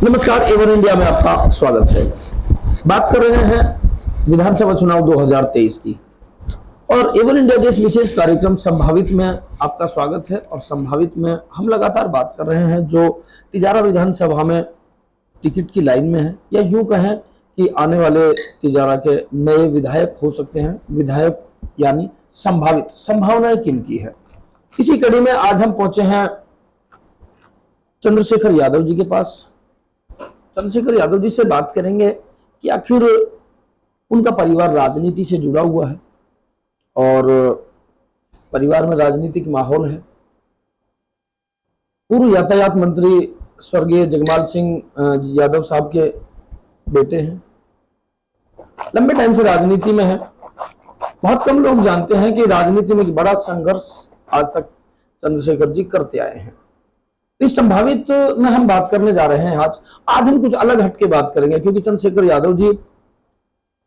नमस्कार, ever India में आपका स्वागत है। बात कर रहे हैं विधानसभा चुनाव 2023 की और एवर इंडिया के इस विशेष कार्यक्रम संभावित में आपका स्वागत है। और संभावित में हम लगातार बात कर रहे हैं जो तिजारा विधानसभा में टिकट की लाइन में है, या यूं कहें कि आने वाले तिजारा के नए विधायक हो सकते हैं। विधायक यानी संभावित संभावनाएं किनकी है। इसी कड़ी में आज हम पहुंचे हैं चंद्रशेखर यादव जी के पास। चंद्रशेखर यादव जी से बात करेंगे कि आखिर उनका परिवार राजनीति से जुड़ा हुआ है और परिवार में राजनीतिक माहौल है। पूर्व यातायात मंत्री स्वर्गीय जगमाल सिंह यादव साहब के बेटे हैं, लंबे टाइम से राजनीति में है। बहुत कम लोग जानते हैं कि राजनीति में एक बड़ा संघर्ष आज तक चंद्रशेखर जी करते आए हैं। इस संभावित में हम बात करने जा रहे हैं। आज हम कुछ अलग हटके बात करेंगे, क्योंकि चंद्रशेखर यादव जी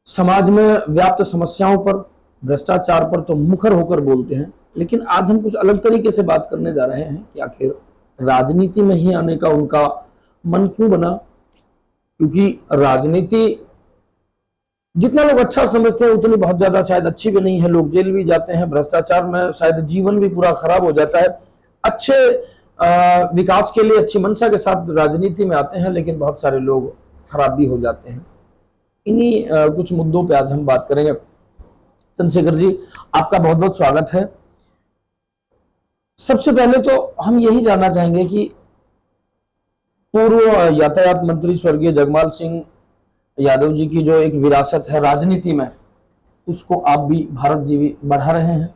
समाज में व्याप्त समस्याओं पर, भ्रष्टाचार पर तो मुखर होकर बोलते हैं, लेकिन आज हम कुछ अलग तरीके से बात करने जा रहे हैं कि आखिर राजनीति में ही आने का उनका मन क्यों बना। क्योंकि राजनीति जितना लोग अच्छा समझते हैं उतनी बहुत ज्यादा शायद अच्छी भी नहीं है। लोग जेल भी जाते हैं, भ्रष्टाचार में शायद जीवन भी पूरा खराब हो जाता है। अच्छे विकास के लिए अच्छी मंशा के साथ राजनीति में आते हैं, लेकिन बहुत सारे लोग खराब भी हो जाते हैं। इन्हीं कुछ मुद्दों पे आज हम बात करेंगे। चंद्रशेखर जी, आपका बहुत बहुत स्वागत है। सबसे पहले तो हम यही जानना चाहेंगे कि पूर्व यातायात मंत्री स्वर्गीय जगमाल सिंह यादव जी की जो एक विरासत है राजनीति में, उसको आप भी, भारत जी भी बढ़ा रहे हैं।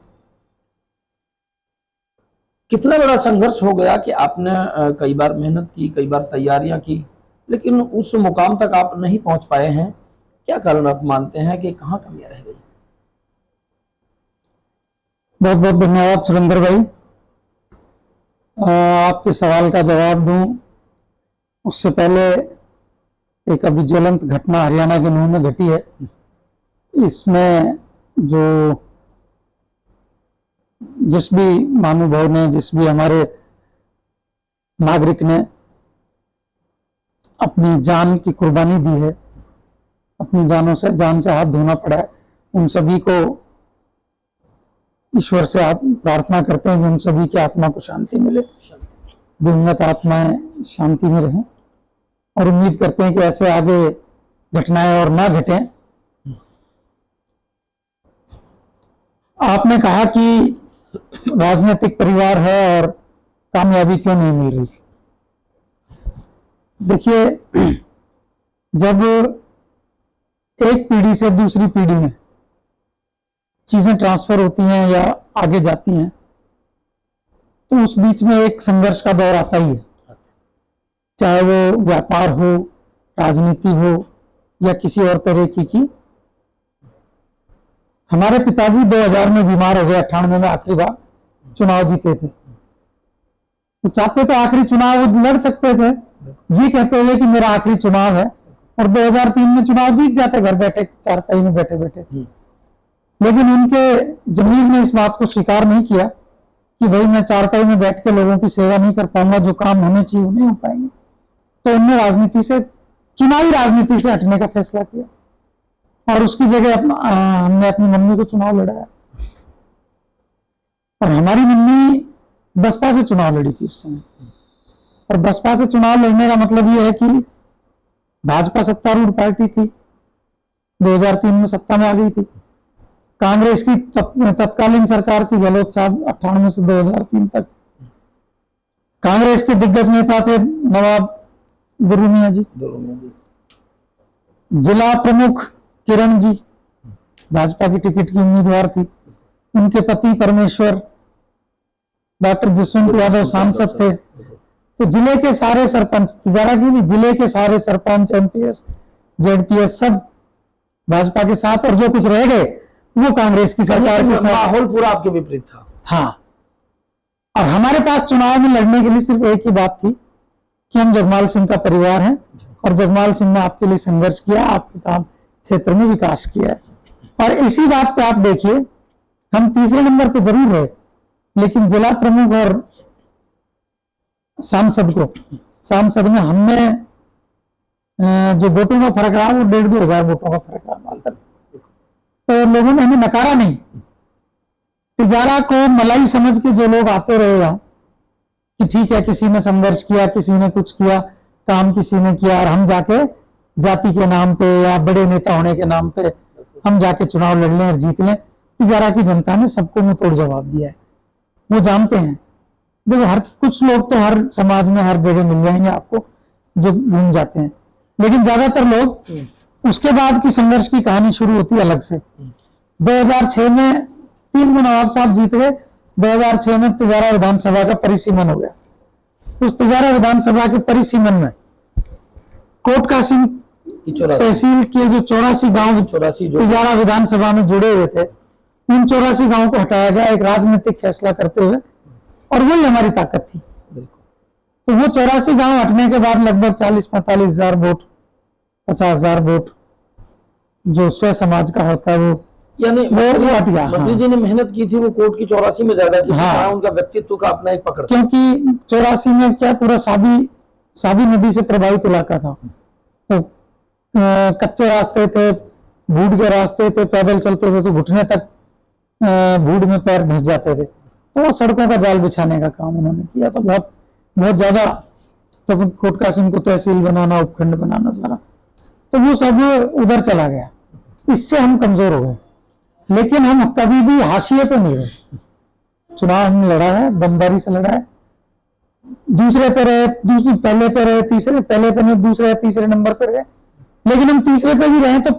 कितना बड़ा संघर्ष हो गया कि आपने कई बार मेहनत की, कई बार तैयारियां की, लेकिन उस मुकाम तक आप नहीं पहुंच पाए हैं। क्या कारण आप मानते हैं कि कहां कमियां रह गई? बहुत बहुत धन्यवाद सुरेंद्र भाई। आपके सवाल का जवाब दूं उससे पहले एक अभी ज्वलंत घटना हरियाणा के नूह में घटी है। इसमें जो जिस भी महानुभाव ने, जिस भी हमारे नागरिक ने अपनी जान की कुर्बानी दी है, अपनी जान से हाथ धोना पड़ा है, उन सभी को ईश्वर से प्रार्थना करते हैं कि उन सभी की आत्मा को शांति मिले, दिवंगत आत्माएं शांति में रहें, और उम्मीद करते हैं कि ऐसे आगे घटनाएं और ना घटें। आपने कहा कि राजनीतिक परिवार है और कामयाबी क्यों नहीं मिल रही। देखिए, जब एक पीढ़ी से दूसरी पीढ़ी में चीजें ट्रांसफर होती हैं या आगे जाती हैं, तो उस बीच में एक संघर्ष का दौर आता ही है। चाहे वो व्यापार हो, राजनीति हो, या किसी और तरह की। हमारे पिताजी 2000 में बीमार हो गए, 98 में आखिरी बार चुनाव जीते थे। तो चाहते तो आखिरी चुनाव वो लड़ सकते थे, ये कहते हुए कि मेरा आखिरी चुनाव है, और 2003 में चुनाव जीत जाते घर बैठे, चारपाई में बैठे बैठे। लेकिन उनके जमीर ने इस बात को स्वीकार नहीं किया कि भाई मैं चारपाई में बैठ के लोगों की सेवा नहीं कर पाऊंगा, जो काम होने चाहिए वो नहीं हो पाएंगे। तो उन्होंने राजनीति से, चुनावी राजनीति से हटने का फैसला किया, और उसकी जगह हमने अपनी मम्मी को चुनाव लड़ाया। और हमारी मम्मी बसपा से चुनाव लड़ी थी उस समय, और बसपा से चुनाव लड़ने का मतलब ये है कि भाजपा सत्तारूढ़ पार्टी थी, 2003 में सत्ता में आ गई थी। कांग्रेस की तत्कालीन सरकार थी, गहलोत साहब 98 से 2003 तक कांग्रेस के दिग्गज नेता थे नवाब गुरु मियां जी। जिला प्रमुख किरण जी भाजपा की टिकट की उम्मीदवार थी। उनके पति परमेश्वर डॉक्टर जसवंत यादव सांसद थे। तो जिले के सारे सरपंच, तिजारा की नहीं, जिले के सारे सरपंच, एमपीएस, जेडपीएस सब भाजपा के साथ, और जो कुछ रह गए वो कांग्रेस की सरकार के साथ। माहौल पूरा आपके विपरीत था। हाँ, और हमारे पास चुनाव में लड़ने के लिए सिर्फ एक ही बात थी कि हम जगमाल सिंह का परिवार हैं, और जगमाल सिंह ने आपके लिए संघर्ष किया, आपके काम क्षेत्र में विकास किया है। और इसी बात पे आप देखिए, हम तीसरे नंबर पे जरूर रहे, लेकिन जिला प्रमुख और सांसद में हमने जो वोटों का फर्क रहा वो 1,500-2 हजार वोटों का फर्क रहा माल तक। तो लोगों ने हमें नकारा नहीं। तिजारा को मलाई समझ के जो लोग आते रहे यहाँ कि ठीक है, किसी ने संघर्ष किया, किसी ने कुछ किया, काम किसी ने किया, और हम जाके जाति के नाम पे या बड़े नेता होने के नाम पे हम जाके चुनाव लड़ लें और जीत लें। तिजारा की जनता ने सबको मुंह तोड़ जवाब दिया है, वो जानते हैं। देखो, हर कुछ लोग तो हर समाज में हर जगह मिल जाएंगे आपको जो घूम जाते हैं, लेकिन ज्यादातर लोग उसके बाद की संघर्ष की कहानी शुरू होती है अलग से। 2006 में 3 में नवाब साहब जीत गए। 2006 में तिजारा विधानसभा का परिसीमन हो गया। उस तिजारा विधानसभा के परिसीमन में कोट कासिम तहसील के जो 84 गांव तिजारा विधानसभा में जुड़े हुए थे, उन 84 गांवों को हटाया गया एक राजनीतिक फैसला करते हुए, और वही हमारी ताकत थी। तो वो 84 गांव हटने के बाद लगभग 40-45 हजार वोट, 50 हजार वोट जो स्व समाज का होता है वो, यानी वो हट गया। मंत्री जी ने मेहनत की थी, वो कोर्ट की 84 में ज्यादा की। हाँ। उनका व्यक्तित्व का अपना एक पकड़, क्योंकि 84 में क्या पूरा साबी नदी से प्रभावित इलाका था। तो कच्चे रास्ते थे, भूड के रास्ते थे, पैदल चलते थे तो घुटने तक भूड में पैर धंस जाते थे। तो सड़कों का जाल बिछाने का काम उन्होंने किया। तो बहुत ज्यादा, तो कोट कासिम को तहसील बनाना, उपखंड बनाना सारा, तो वो सब उधर चला गया। इससे हम कमजोर हो गए, लेकिन हम कभी भी हाशिए पे नहीं रहे। चुनाव हमने लड़ा है, दमदारी से लड़ा है। दूसरे पे रहे, पहले पे रहे, तीसरे, पहले पे नहीं, दूसरे तीसरे नंबर पे रहे, लेकिन हम तीसरे पे भी रहे तो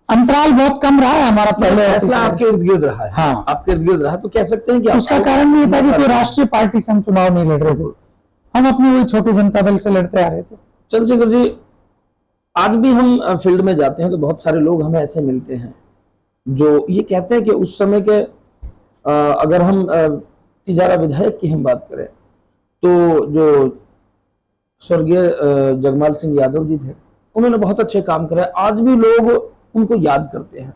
अंतराल बहुत कम रहा है हमारा। पहले फैसला आपके इर्द गिर्द रहा है। हाँ, आपके इर्द गिर्द रहा, तो कह सकते हैं कि उसका कारण ये था कि कोई राष्ट्रीय पार्टी से हम चुनाव नहीं लड़ रहे थे, हम अपनी वही छोटी जनता दल से लड़ते आ रहे थे। चंद्रशेखर जी, आज भी हम फील्ड में जाते हैं तो बहुत सारे लोग हमें ऐसे मिलते हैं जो ये कहते हैं कि उस समय के अगर हम तिजारा विधायक की हम बात करें तो जो स्वर्गीय जगमाल सिंह यादव जी थे, उन्होंने बहुत अच्छे काम करे। आज भी लोग उनको याद करते हैं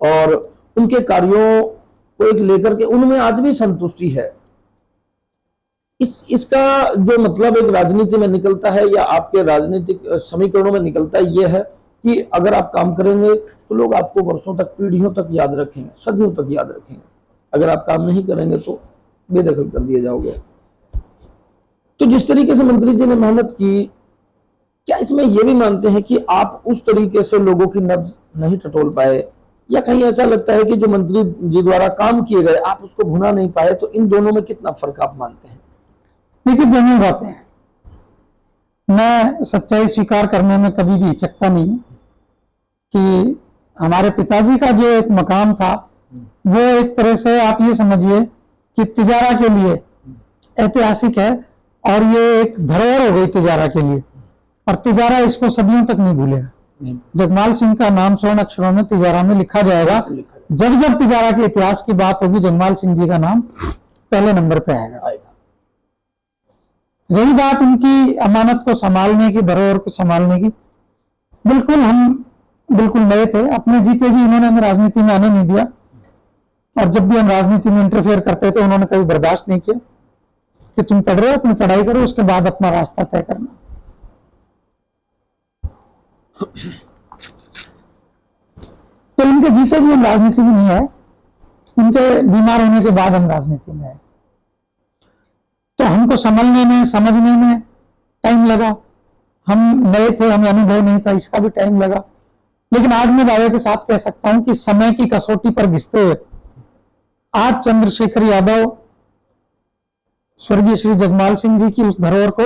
और उनके कार्यों को एक लेकर के उनमें आज भी संतुष्टि है। इसका जो मतलब एक राजनीति में निकलता है या आपके राजनीतिक समीकरणों में निकलता है, ये है कि अगर आप काम करेंगे तो लोग आपको वर्षों तक, पीढ़ियों तक याद रखेंगे, सदियों तक याद रखेंगे। अगर आप काम नहीं करेंगे तो बेदखल कर दिए जाओगे। तो जिस तरीके से मंत्री जी ने मेहनत की, क्या इसमें यह भी मानते हैं कि आप उस तरीके से लोगों की नब्ज नहीं टटोल पाए, या कहीं ऐसा लगता है कि जो मंत्री जी द्वारा काम किए गए आप उसको भुना नहीं पाए? तो इन दोनों में कितना फर्क आप मानते हैं? देखिए, दोनों बातें हैं। मैं सच्चाई स्वीकार करने में कभी भी हिचकता नहीं कि हमारे पिताजी का जो एक मकाम था वो एक तरह से आप ये समझिए कि तिजारा के लिए ऐतिहासिक है, और ये एक धरोहर हो गई तिजारा के लिए, और तिजारा इसको सदियों तक नहीं भूलेगा। जगमाल सिंह का नाम स्वर्ण अक्षरों में तिजारा में लिखा जाएगा। जब जब तिजारा के इतिहास की बात होगी, जगमाल सिंह जी का नाम पहले नंबर पे आएगा। रही बात उनकी अमानत को संभालने की, धरोहर को संभालने की, बिल्कुल हम बिल्कुल नए थे, अपने जीते जी उन्होंने हमें राजनीति में आने नहीं दिया, और जब भी हम राजनीति में इंटरफेयर करते थे उन्होंने कभी बर्दाश्त नहीं किया कि तुम पढ़ रहे हो, अपनी पढ़ाई करो, उसके बाद अपना रास्ता तय करना। तो उनके जीते जी हम राजनीति में नहीं आए, उनके बीमार होने के बाद हम राजनीति में आए। तो हमको समझने में, समझने में टाइम लगा। हम नए थे, हमें अनुभव नहीं था, इसका भी टाइम लगा। लेकिन आज मैं दावे के साथ कह सकता हूं कि समय की कसौटी पर घिसते हुए आज चंद्रशेखर यादव स्वर्गीय श्री जगमाल सिंह जी की उस धरोहर को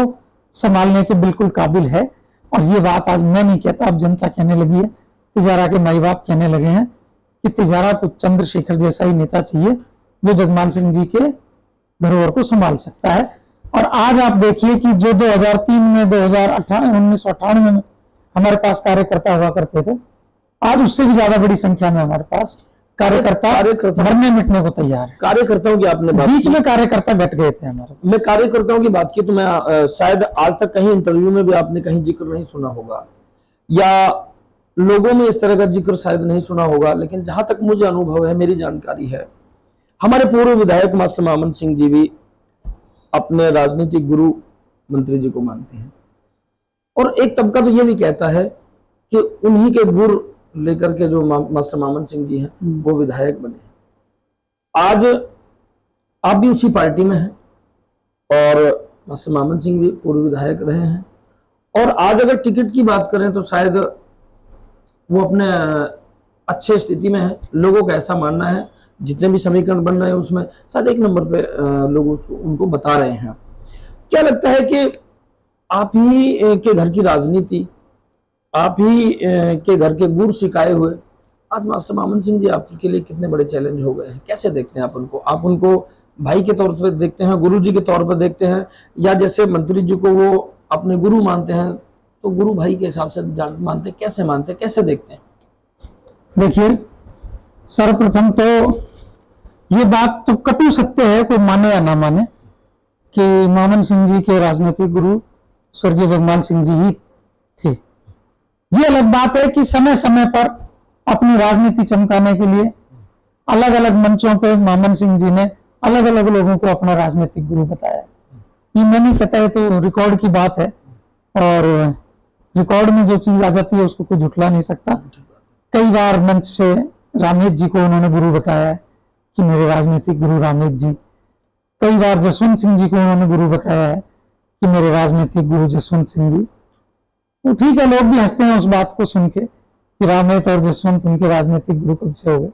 संभालने के बिल्कुल काबिल है। और ये बात आज मैं नहीं कहता, अब जनता कहने लगी है, तिजारा के माई बाप कहने लगे हैं कि तिजारा को चंद्रशेखर जैसा ही नेता चाहिए जो जगमाल सिंह जी के धरोहर को संभाल सकता है। और आज आप देखिए कि जो 2003 में, 1998 में हमारे पास कार्यकर्ता हुआ करते थे, आज उससे भी ज्यादा बड़ी संख्या में हमारे पास कार्यकर्ता मरने मिटने को तैयार है। कार्यकर्ताओं की आपने बात बीच में कार्यकर्ता घट गए थे हमारे। मैं कार्यकर्ताओं की बात की तो मैं शायद आज तक कहीं इंटरव्यू में भी आपने कहीं जिक्र नहीं सुना होगा, या लोगों में इस तरह का जिक्र शायद नहीं सुना होगा, लेकिन जहां तक मुझे अनुभव है, मेरी जानकारी है, हमारे पूर्व विधायक मास्टर मामन सिंह जी भी अपने राजनीतिक गुरु मंत्री जी को मानते हैं। और एक तबका तो ये भी कहता है कि उन्हीं के गुर लेकर के जो मास्टर मामन सिंह जी हैं वो विधायक बने। आज आप भी उसी पार्टी में हैं और मास्टर मामन सिंह भी पूर्व विधायक रहे हैं, और आज अगर टिकट की बात करें तो शायद वो अपने अच्छे स्थिति में है। लोगों का ऐसा मानना है, जितने भी समीकरण बन रहे हैं उसमें शायद एक नंबर पे लोग उनको बता रहे हैं। क्या लगता है कि आप ही के घर की राजनीति, आप ही के घर के गुर सिखाए हुए आज मास्टर मामन सिंह जी आपके लिए कितने बड़े चैलेंज हो गए हैं? कैसे देखते हैं आप उनको? आप उनको भाई के तौर पर देखते हैं, गुरु जी के तौर पर देखते हैं, या जैसे मंत्री जी को वो अपने गुरु मानते हैं तो गुरु भाई के हिसाब से मानते, कैसे मानते, कैसे देखते हैं? देखिए, सर्वप्रथम तो ये बात तो कटु सत्य है, कोई माने या ना माने, कि मामन सिंह जी के राजनीतिक गुरु स्वर्गीय जगमाल सिंह जी ही थे। ये अलग बात है कि समय समय पर अपनी राजनीति चमकाने के लिए अलग अलग मंचों पे मामन सिंह जी ने अलग अलग लोगों को अपना राजनीतिक गुरु बताया। ये मैं नहीं कहता, है तो रिकॉर्ड की बात है, और रिकॉर्ड में जो चीज आ जाती है उसको कोई झुठला नहीं सकता। कई बार मंच से रामेश जी को उन्होंने गुरु बताया है कि मेरे राजनीतिक गुरु रामेश जी। कई बार जसवंत सिंह जी को उन्होंने गुरु बताया है कि मेरे राजनीतिक गुरु जसवंत सिंह जी। तो ठीक है, लोग भी हंसते हैं उस बात को सुन के कि रामेश और जसवंत उनके राजनीतिक गुरु कब से हो गए।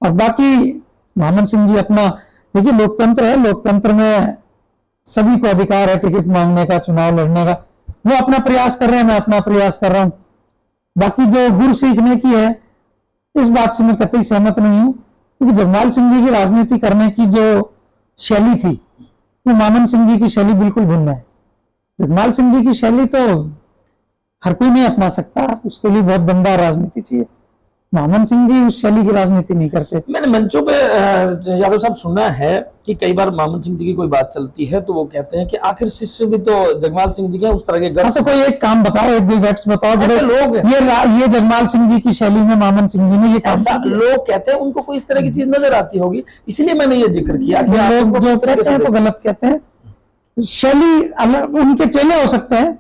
और बाकी मामन सिंह जी अपना, देखिए लोकतंत्र है, लोकतंत्र में सभी को अधिकार है टिकट मांगने का, चुनाव लड़ने का। वो अपना प्रयास कर रहे हैं, मैं अपना प्रयास कर रहा हूं। बाकी जो गुर सीखने की है, इस बात से मैं कतई सहमत नहीं हूं, क्योंकि जगमाल सिंह जी की राजनीति करने की जो शैली थी वो मामन सिंह जी की शैली बिल्कुल भिन्न है। जगमाल सिंह जी की शैली तो हर कोई नहीं अपना सकता, उसके लिए बहुत दमदार राजनीति चाहिए। मामन सिंह जी उस शैली की राजनीति नहीं करते। मैंने मंचों पे यादव साहब सुना है कि कई बार मामन सिंह जी की कोई बात चलती है तो वो कहते हैं कि आखिर शिष्य भी तो जगमाल सिंह जी के उस तरह के गट्स। तो कोई एक काम बताओ, एक भी गट्स बताओ लोग ये जगमाल सिंह जी की शैली में मामन सिंह जी ने ये काम, लोग कहते हैं उनको कोई इस तरह की चीज नजर आती होगी, इसलिए मैंने ये जिक्र किया कि लोग जो कहते हैं तो गलत कहते हैं। शैली अलग, उनके चेले हो सकते हैं,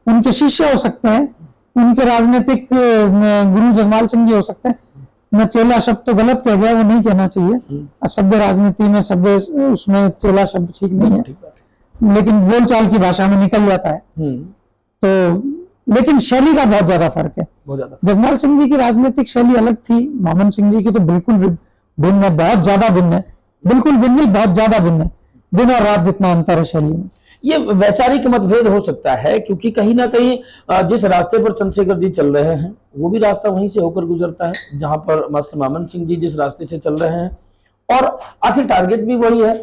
उनके शिष्य हो सकते हैं, उनके राजनीतिक गुरु जगमाल सिंह जी हो सकते हैं। मैं चेला शब्द तो गलत कह गया, वो नहीं कहना चाहिए। असभ्य राजनीति में सभ्य, उसमें चेला शब्द ठीक नहीं है, लेकिन बोलचाल की भाषा में निकल जाता है। तो लेकिन शैली का बहुत ज्यादा फर्क है। जगमाल सिंह जी की राजनीतिक शैली अलग थी, मामन सिंह जी की तो बिल्कुल भिन्न है, बहुत ज्यादा भिन्न है। बिल्कुल भिन्न नहीं, बहुत ज्यादा भिन्न है, दिन और रात जितना अंतर है शैली में। ये वैचारिक मतभेद हो सकता है, क्योंकि कहीं ना कहीं जिस रास्ते पर चंद्रशेखर जी चल रहे हैं वो भी रास्ता वहीं से होकर गुजरता है जहां पर मास्टर मामन सिंह जी जिस रास्ते से चल रहे हैं, और आखिर टारगेट भी वही है,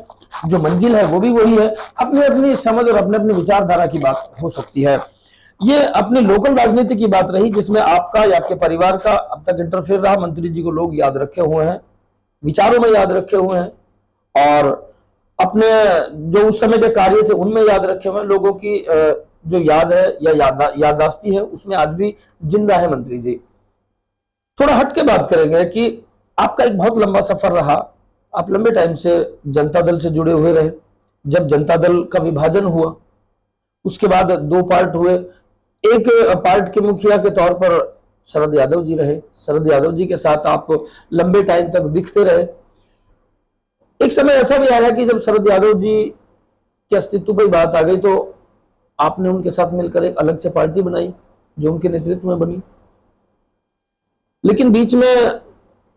जो मंजिल है वो भी वही है। अपनी अपनी समझ और अपने अपनी विचारधारा की बात हो सकती है। ये अपनी लोकल राजनीति की बात रही, जिसमें आपका या आपके परिवार का अब तक इंटरफेयर रहा। मंत्री जी को लोग याद रखे हुए हैं, विचारों में याद रखे हुए हैं, और अपने जो उस समय के कार्य थे उनमें याद रखे हुए लोगों की जो याद है या याददाश्ती है उसमें आज भी जिंदा है मंत्री जी। थोड़ा हट के बात करेंगे कि आपका एक बहुत लंबा सफर रहा, आप लंबे टाइम से जनता दल से जुड़े हुए रहे। जब जनता दल का विभाजन हुआ उसके बाद दो पार्ट हुए, एक पार्ट के मुखिया के तौर पर शरद यादव जी रहे, शरद यादव जी के साथ आप लंबे टाइम तक दिखते रहे। एक समय ऐसा भी आया कि जब शरद यादव जी के अस्तित्व पर बात आ गई तो आपने उनके साथ मिलकर एक अलग से पार्टी बनाई जो उनके नेतृत्व में बनी, लेकिन बीच में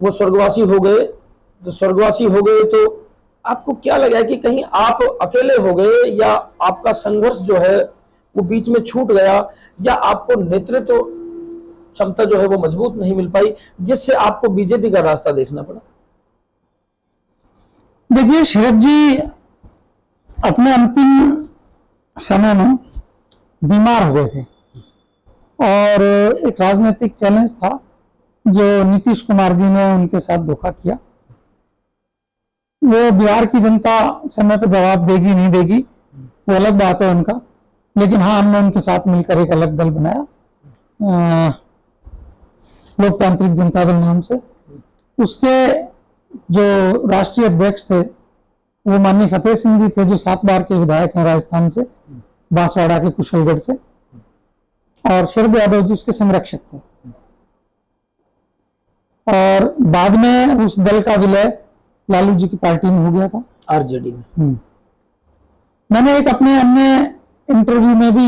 वो स्वर्गवासी हो गए। तो स्वर्गवासी हो गए तो आपको क्या लगा कि कहीं आप अकेले हो गए, या आपका संघर्ष जो है वो बीच में छूट गया, या आपको नेतृत्व क्षमता जो है वो मजबूत नहीं मिल पाई, जिससे आपको बीजेपी का रास्ता देखना पड़ा? देखिए, शरद जी अपने अंतिम समय में बीमार हो गए थे, और एक राजनीतिक चैलेंज था जो नीतीश कुमार जी ने उनके साथ धोखा किया। वो बिहार की जनता समय पर जवाब देगी नहीं देगी वो अलग बात है उनका, लेकिन हाँ, हमने उनके साथ मिलकर एक अलग दल बनाया, लोकतांत्रिक जनता दल नाम से। उसके जो राष्ट्रीय अध्यक्ष थे वो माननीय फतेह सिंह जी थे, जो 7 बार के विधायक हैं राजस्थान से, बांसवाड़ा के कुशलगढ़ से। और शरद यादव जी उसके संरक्षक थे। और बाद में उस दल का विलय लालू जी की पार्टी में हो गया था, आरजेडी में। मैंने एक अपने अन्य इंटरव्यू में भी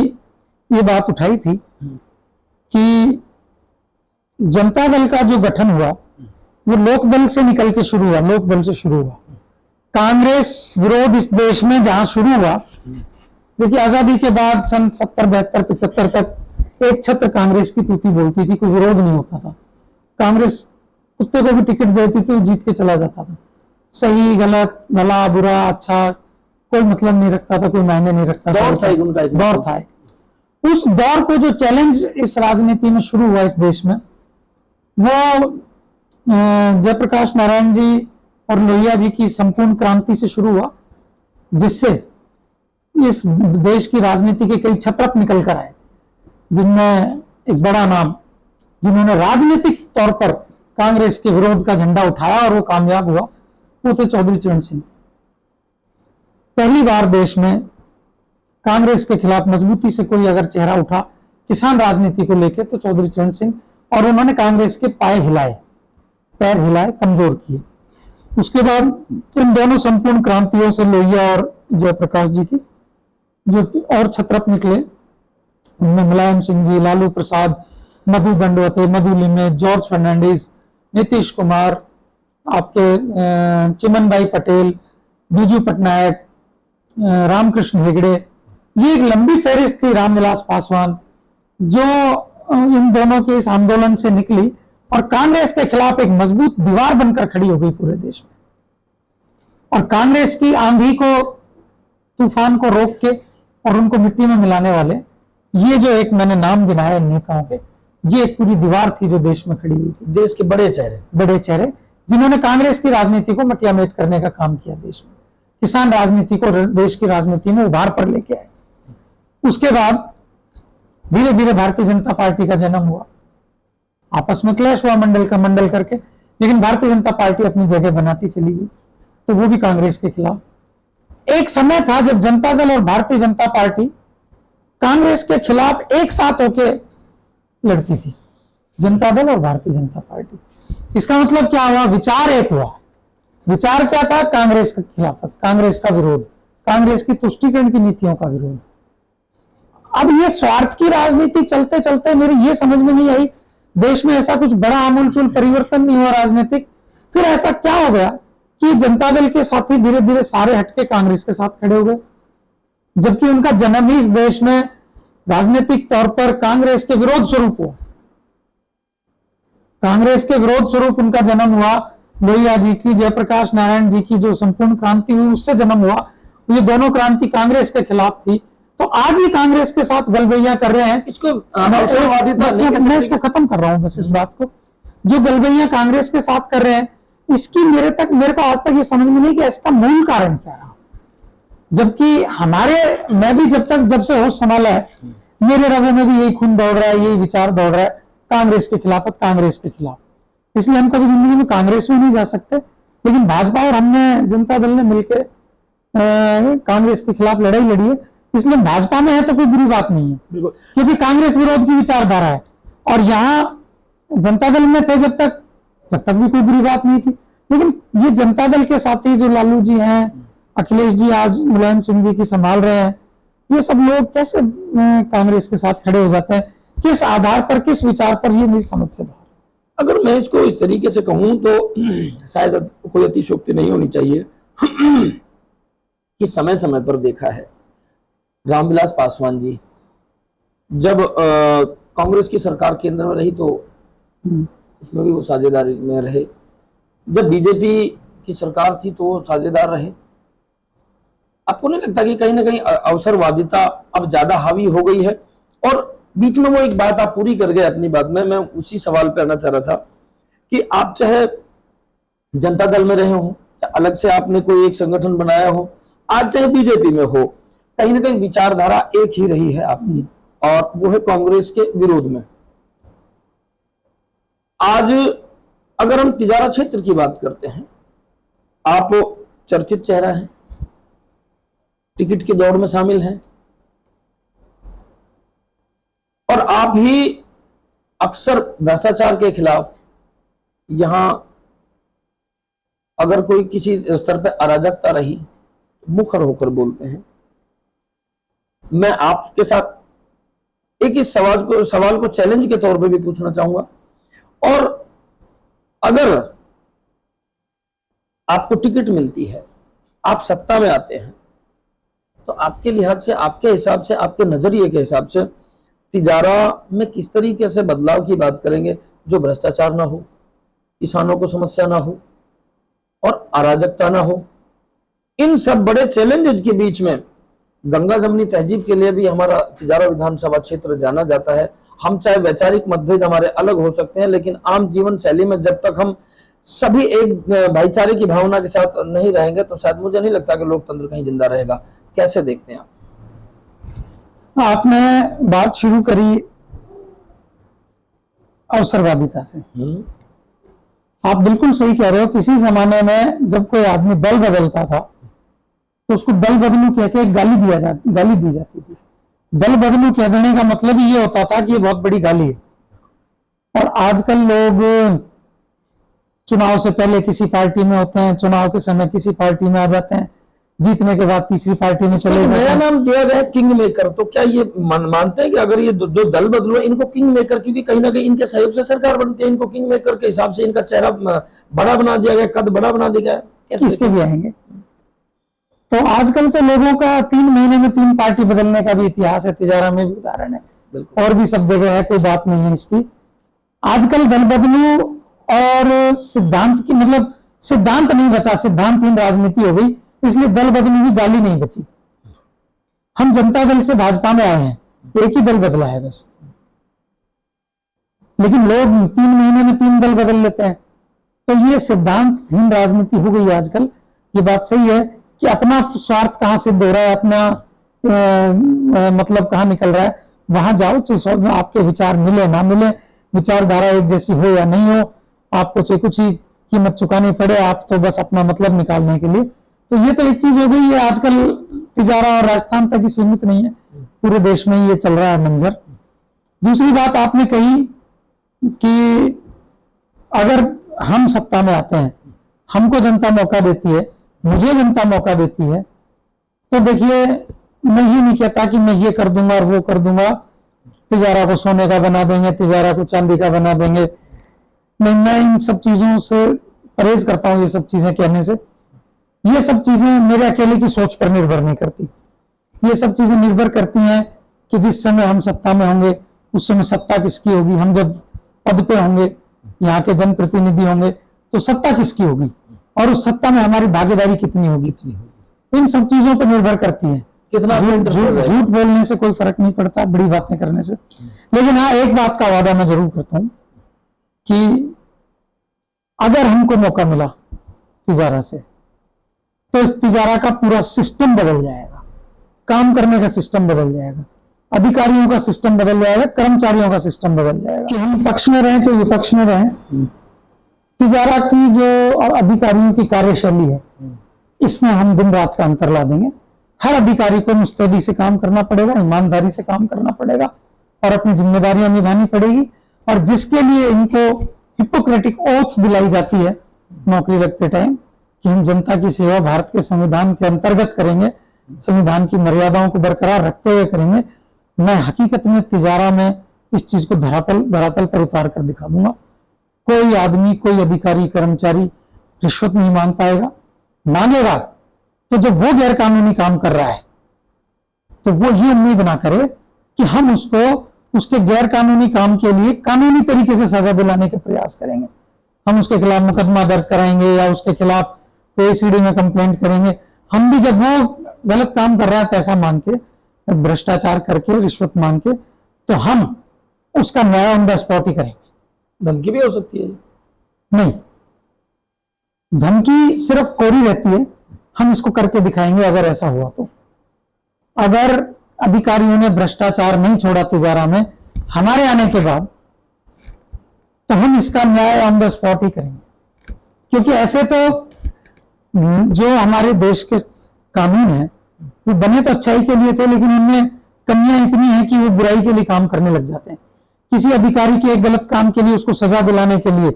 ये बात उठाई थी कि जनता दल का जो गठन हुआ वो लोक दल से निकल के शुरू हुआ, लोक दल से शुरू हुआ। कांग्रेस विरोध इस देश में जहां शुरू हुआ, देखिए आजादी के बाद सन 70, 72, 75 तक एक छत्र कांग्रेस की तूती बोलती थी, कोई विरोध नहीं होता था। कांग्रेस कुत्ते को भी टिकट देती थी, वो जीत के चला जाता था। सही गलत, भला बुरा अच्छा कोई मतलब नहीं रखता था, कोई मायने नहीं रखता था। दौर था। उस दौर को जो चैलेंज इस राजनीति में शुरू हुआ इस देश में, वो जयप्रकाश नारायण जी और लोहिया जी की संपूर्ण क्रांति से शुरू हुआ, जिससे इस देश की राजनीति के कई छत्रप निकल कर आए, जिनमें एक बड़ा नाम, जिन्होंने राजनीतिक तौर पर कांग्रेस के विरोध का झंडा उठाया और वो कामयाब हुआ, वो थे चौधरी चरण सिंह। पहली बार देश में कांग्रेस के खिलाफ मजबूती से कोई अगर चेहरा उठा किसान राजनीति को लेकर तो चौधरी चरण सिंह, और उन्होंने कांग्रेस के पाए हिलाए, पैर हिलाए, कमजोर किए। उसके बाद इन दोनों संपूर्ण क्रांतियों से लोहिया और जयप्रकाश जी की जो और छत्रप निकले, उनमें मुलायम सिंह जी, लालू प्रसाद, मधु दंडवते, मधु लिमे, जॉर्ज फर्नांडिस, नीतीश कुमार, आपके चिमन भाई पटेल, बीजू पटनायक, रामकृष्ण हेगड़े, ये एक लंबी फहरिस्त थी। रामविलास पासवान, जो इन दोनों के इस आंदोलन से निकली और कांग्रेस के खिलाफ एक मजबूत दीवार बनकर खड़ी हो गई पूरे देश में। और कांग्रेस की आंधी को, तूफान को रोक के और उनको मिट्टी में मिलाने वाले, ये जो एक मैंने नाम गिनाया नेताओं के, ये एक पूरी दीवार थी जो देश में खड़ी हुई थी। देश के बड़े चेहरे जिन्होंने कांग्रेस की राजनीति को मटियामेट करने का काम किया, देश में किसान राजनीति को देश की राजनीति में उभार पर लेके आए। उसके बाद धीरे धीरे भारतीय जनता पार्टी का जन्म हुआ। आपस में क्लैश हुआ मंडल करके, लेकिन भारतीय जनता पार्टी अपनी जगह बनाती चली गई, तो वो भी कांग्रेस के खिलाफ। एक समय था जब जनता दल और भारतीय जनता पार्टी कांग्रेस के खिलाफ एक साथ होके लड़ती थी, जनता दल और भारतीय जनता पार्टी। इसका मतलब क्या हुआ? विचार एक हुआ। विचार क्या था? कांग्रेस का खिलाफत, कांग्रेस का विरोध, कांग्रेस की तुष्टीकरण की नीतियों का विरोध। अब ये स्वार्थ की राजनीति चलते चलते मेरी ये समझ में नहीं आई, देश में ऐसा कुछ बड़ा आमूलचूल परिवर्तन नहीं हुआ राजनीतिक। फिर ऐसा क्या हो गया कि जनता दल के साथी धीरे धीरे सारे हटके कांग्रेस के साथ खड़े हो गए, जबकि उनका जन्म ही इस देश में राजनीतिक तौर पर कांग्रेस के विरोध स्वरूप हुआ। कांग्रेस के विरोध स्वरूप उनका जन्म हुआ। लोहिया जी की, जयप्रकाश नारायण जी की जो संपूर्ण क्रांति हुई, उससे जन्म हुआ। ये दोनों क्रांति कांग्रेस के खिलाफ थी, तो आज ही कांग्रेस के साथ गलबैया कर रहे हैं। इसको मैं इसको खत्म कर रहा हूं बस इस बात को, जो गलबैया कांग्रेस के साथ कर रहे हैं, इसकी मेरे को आज तक ये समझ में नहीं कि इसका मूल कारण क्या रहा। जबकि मैं भी जब से होश संभाला है, मेरे रगों में भी यही खून दौड़ रहा है, यही विचार दौड़ रहा है, कांग्रेस के खिलाफ, कांग्रेस के खिलाफ। इसलिए हम कभी जिंदगी में कांग्रेस में नहीं जा सकते, लेकिन भाजपा और हमने, जनता दल ने मिलकर कांग्रेस के खिलाफ लड़ाई लड़ी है, इसलिए भाजपा में है तो कोई बुरी बात नहीं है, क्योंकि कांग्रेस विरोध की विचारधारा है। और यहां जनता दल में थे जब तक भी कोई बुरी बात नहीं थी। लेकिन ये जनता दल के साथी जो लालू जी हैं, अखिलेश जी आज मुलायम सिंह जी की संभाल रहे हैं, ये सब लोग कैसे कांग्रेस के साथ खड़े हो जाते हैं? किस आधार पर, किस विचार पर? ये मेरी समझ से बाहर। अगर मैं इसको इस तरीके से कहूं तो शायद कोई अतिशयोक्ति नहीं होनी चाहिए कि समय समय पर देखा है, रामविलास पासवान जी जब कांग्रेस की सरकार केंद्र में रही तो उसमें भी वो साझेदारी में रहे, जब बीजेपी की सरकार थी तो वो साझेदार रहे। आपको नहीं लगता कि कहीं ना कहीं अवसरवादिता अब ज्यादा हावी हो गई है? और बीच में वो एक बात आप पूरी कर गए अपनी बात में, मैं उसी सवाल पे आना चाह रहा था कि आप चाहे जनता दल में रहे हो, अलग से आपने कोई एक संगठन बनाया हो, आज चाहे बीजेपी में हो, कहीं ना कहीं विचारधारा एक ही रही है आपकी, और वो है कांग्रेस के विरोध में। आज अगर हम तिजारा क्षेत्र की बात करते हैं, आप चर्चित चेहरा हैं, टिकट की दौड़ में शामिल हैं, और आप ही अक्सर भ्रष्टाचार के खिलाफ यहां अगर कोई किसी स्तर पर अराजकता रही मुखर होकर बोलते हैं। मैं आपके साथ एक इस सवाल को चैलेंज के तौर पे भी पूछना चाहूंगा, और अगर आपको टिकट मिलती है, आप सत्ता में आते हैं, तो आपके लिहाज से, आपके हिसाब से, आपके नजरिए के हिसाब से तिजारा में किस तरीके से बदलाव की बात करेंगे जो भ्रष्टाचार ना हो, किसानों को समस्या ना हो और अराजकता ना हो। इन सब बड़े चैलेंजेस के बीच में गंगा जमनी तहजीब के लिए भी हमारा तिजारा विधानसभा क्षेत्र जाना जाता है। हम चाहे वैचारिक मतभेद हमारे अलग हो सकते हैं, लेकिन आम जीवन शैली में जब तक हम सभी एक भाईचारे की भावना के साथ नहीं रहेंगे तो शायद मुझे नहीं लगता कि लोकतंत्र कहीं जिंदा रहेगा। कैसे देखते हैं आप? आपने बात शुरू करी अवसरवादिता से। आप बिल्कुल सही कह रहे हो। किसी जमाने में जब कोई आदमी दल बदलता था तो उसको दल बदलू कह के गाली दी जाती थी। दल बदलू कह देने का मतलब ये होता था कि ये बहुत बड़ी गाली है। और आजकल लोग चुनाव से पहले किसी पार्टी में होते हैं, चुनाव के समय किसी पार्टी में आ जाते हैं, जीतने के बाद तीसरी पार्टी में चले जाते हैं। नया नाम दिया गया किंग मेकर। तो क्या ये मानते हैं कि अगर ये जो दल बदलो इनको किंग मेकर, क्योंकि कहीं ना कहीं इनके सहयोग से सरकार बनती है, इनको किंग मेकर के हिसाब से इनका चेहरा बड़ा बना दिया गया, कद बड़ा बना दिया गया। इस पे भी आएंगे। तो आजकल तो लोगों का 3 महीने में 3 पार्टी बदलने का भी इतिहास है, तिजारा में भी उदाहरण है और भी सब जगह है, कोई बात नहीं है इसकी। आजकल दल बदलू और सिद्धांत की, मतलब सिद्धांत नहीं बचा, सिद्धांतहीन राजनीति हो गई, इसलिए दल बदलू की गाली नहीं बची। हम जनता दल से भाजपा में आए हैं, एक ही दल बदला है बस, लेकिन लोग 3 महीने में 3 दल बदल लेते हैं। तो ये सिद्धांतहीन राजनीति हो गई है आजकल। ये बात सही है कि अपना स्वार्थ कहां सिद्ध हो रहा है, अपना मतलब कहां निकल रहा है, वहां जाओ, चाहे आपके विचार मिले ना मिले, विचारधारा एक जैसी हो या नहीं हो, आपको चाहे कुछ ही कीमत चुकानी पड़े, आप तो बस अपना मतलब निकालने के लिए। तो ये तो एक चीज हो गई है। आजकल तिजारा और राजस्थान तक ही सीमित नहीं है, पूरे देश में ये चल रहा है मंजर। दूसरी बात आपने कही कि अगर हम सत्ता में आते हैं, हमको जनता मौका देती है, मुझे जनता मौका देती है, तो देखिए मैं ये नहीं कहता कि मैं ये कर दूंगा और वो कर दूंगा, तिजारा को सोने का बना देंगे, तिजारा को चांदी का बना देंगे। नहीं, मैं इन सब चीजों से परहेज करता हूं। ये सब चीजें कहने से, ये सब चीजें मेरे अकेले की सोच पर निर्भर नहीं करती। ये सब चीजें निर्भर करती हैं कि जिस समय हम सत्ता में होंगे उस समय सत्ता किसकी होगी। हम जब पद पे होंगे, यहाँ के जनप्रतिनिधि होंगे, तो सत्ता किसकी होगी और उस सत्ता में हमारी भागीदारी कितनी होगी। इन सब चीजों पर निर्भर करती है। कितना झूठ बोलने से कोई फर्क नहीं पड़ता, बड़ी बातें करने से। लेकिन हाँ, एक बात का वादा मैं जरूर करता हूं कि अगर हमको मौका मिला तिजारा से, तो इस तिजारा का पूरा सिस्टम बदल जाएगा, काम करने का सिस्टम बदल जाएगा, अधिकारियों का सिस्टम बदल जाएगा, कर्मचारियों का सिस्टम बदल जाएगा। कि हम पक्ष में रहें चाहे विपक्ष में रहें, तिजारा की जो अधिकारियों की कार्यशैली है, इसमें हम दिन रात का अंतर ला देंगे। हर अधिकारी को मुस्तैदी से काम करना पड़ेगा, ईमानदारी से काम करना पड़ेगा और अपनी जिम्मेदारियां निभानी पड़ेगी। और जिसके लिए इनको हिपोक्रेटिक ओथ दिलाई जाती है नौकरी लगते टाइम कि हम जनता की सेवा भारत के संविधान के अंतर्गत करेंगे, संविधान की मर्यादाओं को बरकरार रखते हुए करेंगे, मैं हकीकत में तिजारा में इस चीज को धरातल पर उतार कर दिखा दूंगा। कोई आदमी, कोई अधिकारी, कर्मचारी रिश्वत नहीं मांग पाएगा। मांगेगा तो जब वो गैर कानूनी काम कर रहा है तो वो ये उम्मीद ना करे कि हम उसको उसके गैर कानूनी काम के लिए कानूनी तरीके से सजा दिलाने के प्रयास करेंगे। हम उसके खिलाफ मुकदमा दर्ज कराएंगे या उसके खिलाफ एसीडी में कंप्लेंट करेंगे। हम भी जब वो गलत काम कर रहा है, पैसा मांग के, भ्रष्टाचार करके, रिश्वत मांग के, तो हम उसका न्याय ऑन द स्पॉट ही करेंगे। धमकी भी हो सकती है? नहीं, धमकी सिर्फ कोरी रहती है, हम इसको करके दिखाएंगे अगर ऐसा हुआ तो। अगर अधिकारियों ने भ्रष्टाचार नहीं छोड़ा तिजारा में हमारे आने के बाद, तो हम इसका न्याय ऑन द स्पॉट ही करेंगे। क्योंकि ऐसे तो जो हमारे देश के कानून हैं वो बने तो अच्छाई के लिए थे, लेकिन उनमें कमियां इतनी हैं कि वो बुराई के लिए काम करने लग जाते हैं। किसी अधिकारी के एक गलत काम के लिए उसको सजा दिलाने के लिए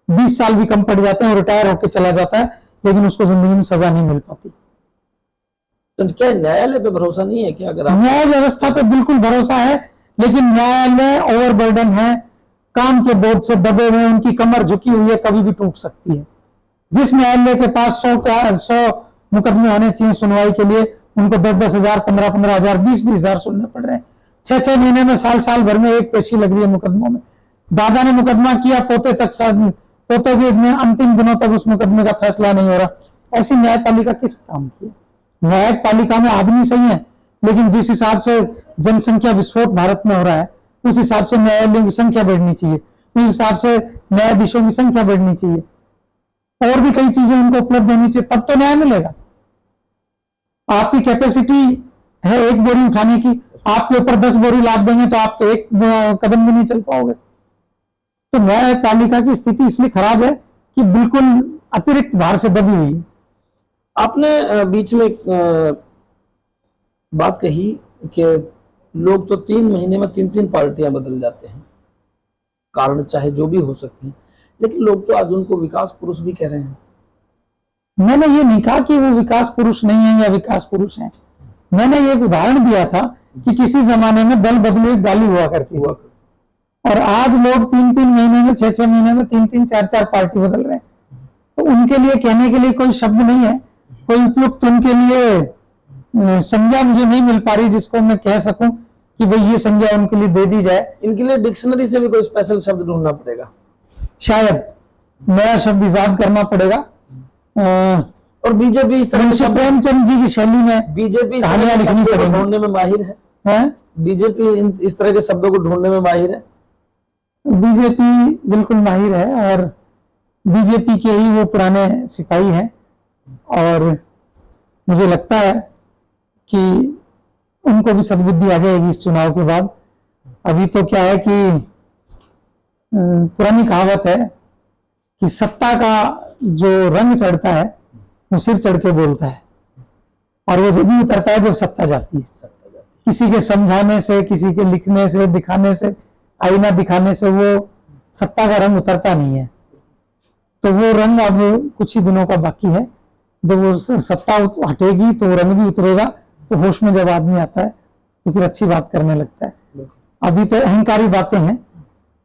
20 साल भी कम पड़ जाते हैं और रिटायर होकर चला जाता है, लेकिन उसको जिंदगी में सजा नहीं मिल पाती। तो क्या न्यायालय पे भरोसा नहीं है क्या? अगर न्याय व्यवस्था पे बिल्कुल भरोसा है, लेकिन न्यायालय ओवरबर्डन है, काम के बोझ से दबे हुए, उनकी कमर झुकी हुई है, कभी भी टूट सकती है। जिस न्यायालय के पास 100 मुकदमे होने चाहिए सुनवाई के लिए, उनको 10-10 हजार, 15-15 हजार, 20-20 हजार सुनने पड़ रहे हैं। 6-6 महीने में, साल भर में एक पेशी लग रही है मुकदमों में। दादा ने मुकदमा किया, पोते के अंतिम दिनों तक उस मुकदमे का फैसला नहीं हो रहा। ऐसी न्यायपालिका किस काम की है? न्यायपालिका में आदमी सही है, लेकिन जिस हिसाब से जनसंख्या विस्फोट भारत में हो रहा है, उस हिसाब से न्यायालयों की संख्या बढ़नी चाहिए, उस हिसाब से न्यायाधीशों की संख्या बढ़नी चाहिए, और भी कई चीजें उनको उपलब्ध होनी चाहिए, तब तो न्याय मिलेगा। आपकी कैपेसिटी है एक बोरी उठाने की, आपके ऊपर 10 बोरी लाद देंगे तो आप तो एक कदम भी नहीं चल पाओगे। तो न्यायपालिका की स्थिति इसलिए खराब है कि बिल्कुल अतिरिक्त भार से दबी हुई है। आपने बीच में एक बात कही कि लोग तो 3 महीने में 3-3 पार्टियां बदल जाते हैं, कारण चाहे जो भी हो सकते हैं, लेकिन लोग तो आज उनको विकास पुरुष भी कह रहे हैं। मैंने ये नहीं कहा कि वो विकास पुरुष नहीं है या विकास पुरुष है। मैंने ये एक उदाहरण दिया था कि किसी जमाने में दल बदलू गाली हुआ करती हुआ, और आज लोग 3-3 महीने में, 6-6 महीने में 3-3, 4-4 पार्टी बदल रहे हैं। तो उनके लिए कहने के लिए कोई शब्द नहीं है, कोई उपयुक्त उनके लिए संज्ञा मुझे नहीं मिल पा रही जिसको मैं कह सकूं कि भाई ये संज्ञा उनके लिए दे दी जाए। इनके लिए डिक्शनरी से भी कोई स्पेशल शब्द ढूंढना पड़ेगा, शायद नया शब्द इजाद करना पड़ेगा। और बीजेपी इस तरह से प्रेमचंद जी की शैली में बीजेपी कहानियां लिखनी पड़ेगी। ढूंढने में माहिर है, बीजेपी इस तरह के शब्दों को ढूंढने में माहिर है। बीजेपी बिल्कुल माहिर है, और बीजेपी के ही वो पुराने सिपाही हैं, और मुझे लगता है कि उनको भी सद्बुद्धि आ जाएगी इस चुनाव के बाद। अभी तो क्या है कि पुरानी कहावत है कि सत्ता का जो रंग चढ़ता है वो सिर चढ़ के बोलता है, और वो जब भी उतरता है जब सत्ता जाती है। किसी के समझाने से, किसी के लिखने से, दिखाने से, आईना दिखाने से वो सत्ता का रंग उतरता नहीं है। तो वो रंग अब कुछ ही दिनों का बाकी है। जब वो सत्ता हटेगी तो वो रंग भी उतरेगा, तो होश में जब आदमी आता है तो फिर अच्छी बात करने लगता है। अभी तो अहंकारी बातें हैं,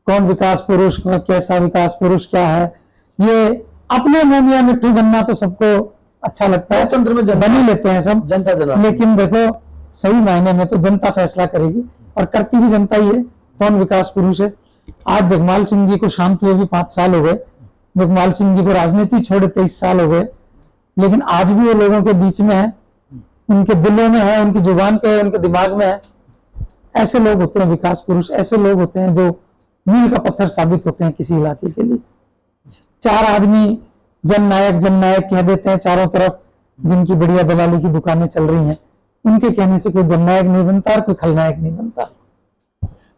कौन विकास पुरुष, कैसा विकास पुरुष क्या है, ये अपने मुंह मिट्टू बनना तो सबको अच्छा लगता है, तंत्र में बन ही लेते हैं सब जनता जला। लेकिन देखो सही मायने में तो जनता फैसला करेगी, और करती भी जनता ही है कौन विकास पुरुष है। आज जगमाल सिंह जी को शांत हुए भी 5 साल हो गए, जगमाल सिंह जी को राजनीति छोड़े 23 साल हो गए, लेकिन आज भी वो लोगों के बीच में है, उनके दिलों में है, उनकी जुबान पे है, उनके दिमाग में है। ऐसे लोग होते हैं विकास पुरुष, ऐसे लोग होते हैं जो मील का पत्थर साबित होते हैं किसी इलाके के लिए। 4 आदमी जननायक कह देते हैं चारों तरफ, जिनकी बढ़िया दलाली की दुकानें चल रही हैं, उनके कहने से कोई जननायक नहीं बनता और कोई खलनायक नहीं बनता।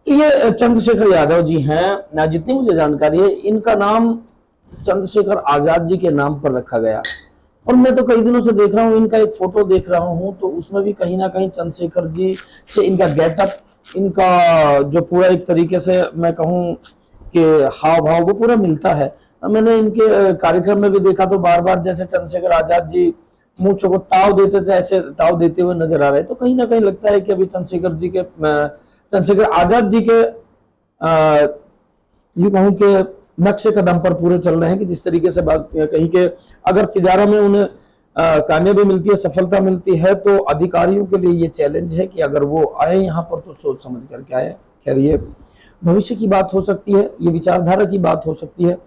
तो ये चंद्रशेखर यादव जी हैं, जितनी मुझे जानकारी है इनका नाम चंद्रशेखर आजाद जी के नाम पर रखा गया, और मैं तो कई दिनों से देख रहा हूँ, इनका एक फोटो देख रहा हूँ, तो उसमें भी कहीं ना कहीं चंद्रशेखर जी से इनका गेटअप, इनका जो पूरा एक तरीके से मैं कहूँ कि हाव भाव वो पूरा मिलता है। मैंने इनके कार्यक्रम में भी देखा तो बार बार जैसे चंद्रशेखर आजाद जी मूंछों को ताव देते थे, ऐसे ताव देते हुए नजर आ रहे, तो कहीं ना कहीं लगता है कि अभी चंद्रशेखर आजाद जी के यूं कहूं कि नक्शे कदम पर पूरे चल रहे हैं, कि जिस तरीके से बात कही कि अगर तिजारा में उन्हें कामयाबी मिलती है, सफलता मिलती है, तो अधिकारियों के लिए ये चैलेंज है कि अगर वो आए यहाँ पर तो सोच समझ करके आए। खैर ये भविष्य की बात हो सकती है, ये विचारधारा की बात हो सकती है।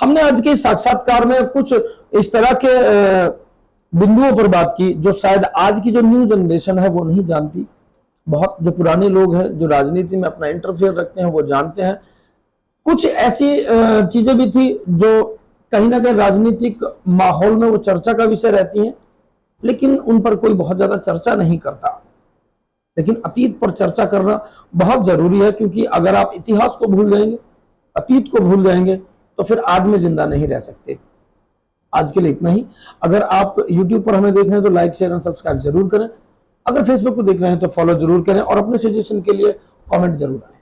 हमने आज के साक्षात्कार में कुछ इस तरह के बिंदुओं पर बात की जो शायद आज की जो न्यू जनरेशन है वो नहीं जानती। बहुत जो पुराने लोग हैं, जो राजनीति में अपना इंटरफेयर रखते हैं, वो जानते हैं। कुछ ऐसी चीजें भी थी जो कहीं ना कहीं राजनीतिक माहौल में वो चर्चा का विषय रहती हैं, लेकिन उन पर कोई बहुत ज्यादा चर्चा नहीं करता। लेकिन अतीत पर चर्चा करना बहुत जरूरी है, क्योंकि अगर आप इतिहास को भूल जाएंगे, अतीत को भूल जाएंगे, तो फिर आज में जिंदा नहीं रह सकते। आज के लिए इतना ही। अगर आप YouTube पर हमें देख रहे हैं तो लाइक, शेयर और सब्सक्राइब जरूर करें। अगर फेसबुक को देख रहे हैं तो फॉलो जरूर करें और अपने सजेशन के लिए कमेंट जरूर आए।